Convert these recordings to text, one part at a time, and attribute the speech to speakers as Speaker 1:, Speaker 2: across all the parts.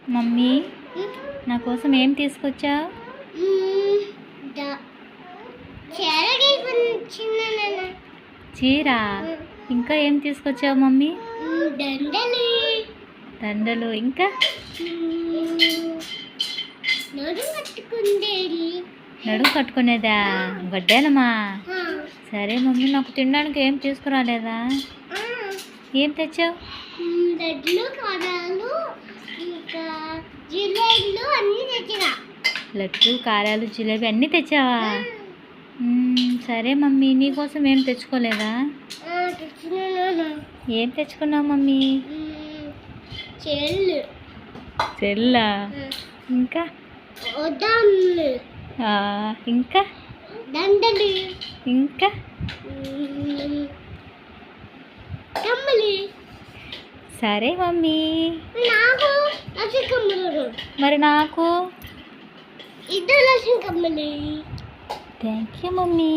Speaker 1: Mummy నా కోసం ఏం తీసుకొచ్చావు? చీర. ఇంకా ఏం తీసుకొచ్చావు మమ్మీ? దండలు. ఇంకా నడుము కట్టుకునేదా? గడ్డేనమ్మా. సరే మమ్మీ, నాకు తినడానికి ఏం తీసుకురాలేదా? ఏం తెచ్చావు? లడ్డు, కారాలు, జిలేబీ అన్నీ తెచ్చావా? సరే మమ్మీ, నీకోసం ఏం తెచ్చుకోలేదా? ఏం తెచ్చుకున్నావు మమ్మీ? చెల్లా. ఇంకా ఇంకా ఇంకా సరే మమ్మీ. మరి నాకు? Thank you mummy.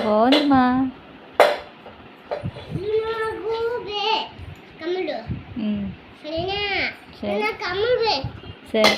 Speaker 1: బాగుందమ్మా. సరే.